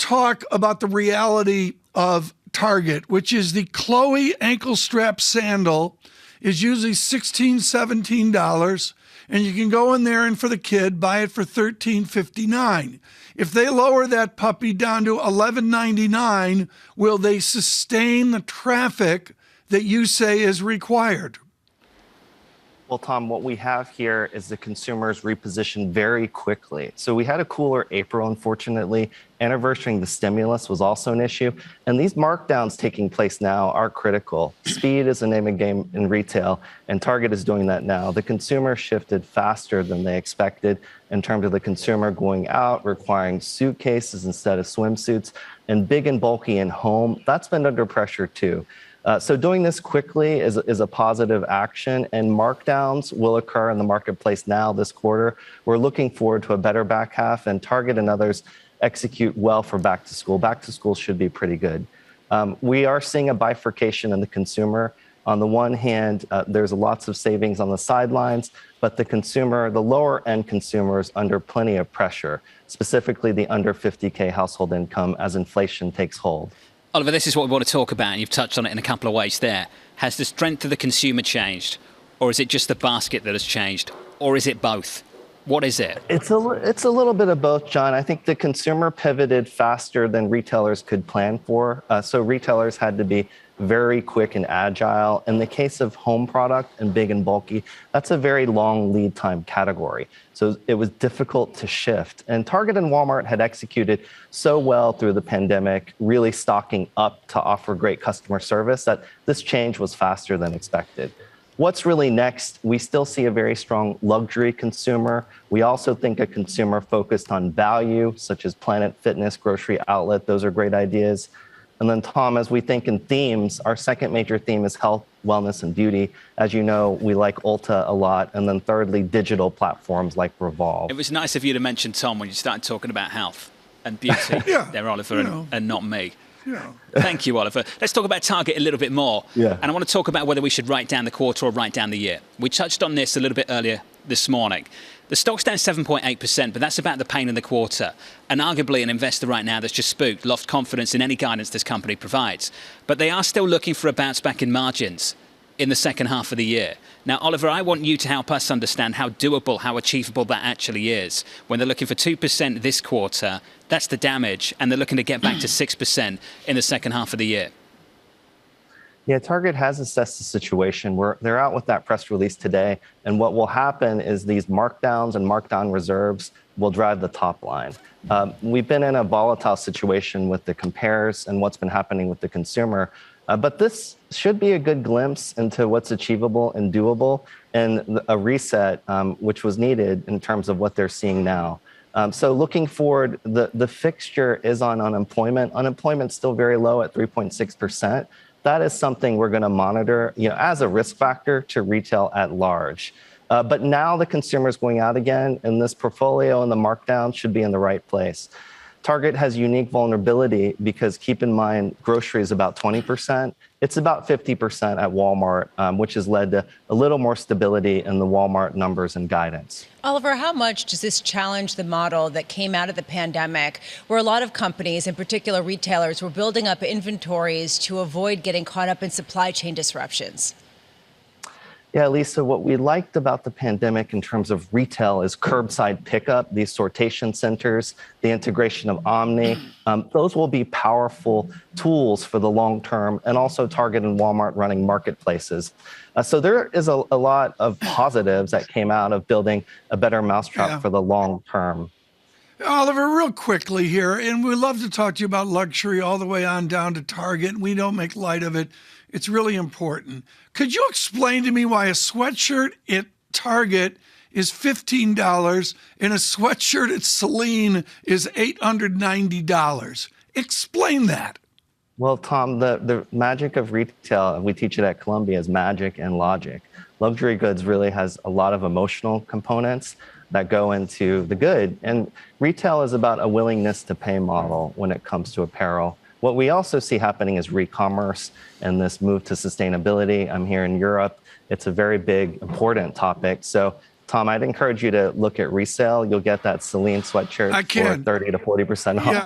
talk about the reality of Target, which is the Chloe ankle strap sandal is usually $16, $17. And you can go in there and for the kid, buy it for $13.59. If they lower that puppy down to $11.99, will they sustain the traffic that you say is required? Well, Tom, what we have here is the consumers repositioned very quickly. So we had a cooler April, unfortunately. Anniversarying the stimulus was also an issue. And these markdowns taking place now are critical. Speed is the name of the game in retail, and Target is doing that now. The consumer shifted faster than they expected in terms of the consumer going out, requiring suitcases instead of swimsuits, and big and bulky in home. That's been under pressure too. So doing this quickly is a positive action, and markdowns will occur in the marketplace now this quarter. We're looking forward to a better back half, and Target and others execute well for back to school. Back to school should be pretty good. We are seeing a bifurcation in the consumer. On the one hand, there's lots of savings on the sidelines, but the consumer, the lower end consumer, is under plenty of pressure, specifically the under 50K household income as inflation takes hold. Oliver, this is what we want to talk about, and you've touched on it in a couple of ways there. Has the strength of the consumer changed, or is it just the basket that has changed, or is it both? What is it? It's a little bit of both, John. I think the consumer pivoted faster than retailers could plan for. So retailers had to be very quick and agile. In the case of home product and big and bulky, that's a very long lead time category. So it was difficult to shift. And Target and Walmart had executed so well through the pandemic, really stocking up to offer great customer service, that this change was faster than expected. What's really next? We still see a very strong luxury consumer. We also think a consumer focused on value, such as Planet Fitness, Grocery Outlet. Those are great ideas. And then, Tom, as we think in themes, our second major theme is health, wellness, and beauty. As you know, we like Ulta a lot. And then thirdly, digital platforms like Revolve. It was nice of you to mention Tom when you started talking about health and beauty there, Oliver, and not me. Yeah. Thank you, Oliver. Let's talk about Target a little bit more. Yeah. And I want to talk about whether we should write down the quarter or write down the year. We touched on this a little bit earlier this morning. The stock's down 7.8%, but that's about the pain in the quarter. And arguably an investor right now that's just spooked, lost confidence in any guidance this company provides. But they are still looking for a bounce back in margins in the second half of the year. Now, Oliver, I want you to help us understand how doable, how achievable that actually is. When they're looking for 2% this quarter, that's the damage, and they're looking to get back to 6% in the second half of the year. Yeah, Target has assessed the situation. They're out with that press release today. And what will happen is these markdowns and markdown reserves will drive the top line. We've been in a volatile situation with the compares and what's been happening with the consumer. But this should be a good glimpse into what's achievable and doable, and a reset, which was needed in terms of what they're seeing now. So looking forward, the fixture is on unemployment. Unemployment's still very low at 3.6%. That is something we're going to monitor, as a risk factor to retail at large. But now the consumer's going out again, and this portfolio and the markdown should be in the right place. Target has unique vulnerability because, keep in mind, grocery is about 20%. It's about 50% at Walmart, which has led to a little more stability in the Walmart numbers and guidance. Oliver, how much does this challenge the model that came out of the pandemic, where a lot of companies, in particular retailers, were building up inventories to avoid getting caught up in supply chain disruptions? Yeah, Lisa, what we liked about the pandemic in terms of retail is curbside pickup, these sortation centers, the integration of Omni. Those will be powerful tools for the long term, and also Target and Walmart running marketplaces. So there is a lot of positives that came out of building a better mousetrap for the long term. Oliver, real quickly here, and we love to talk to you about luxury all the way on down to Target. We don't make light of it. It's really important. Could you explain to me why a sweatshirt at Target is $15 and a sweatshirt at Celine is $890? Explain that. Well, Tom, the magic of retail, we teach it at Columbia, is magic and logic. Luxury goods really has a lot of emotional components that go into the good. And retail is about a willingness to pay model when it comes to apparel. What we also see happening is re-commerce and this move to sustainability. I'm here in Europe. It's a very big, important topic. So, Tom, I'd encourage you to look at resale. You'll get that Celine sweatshirt for 30 to 40% off. Yeah.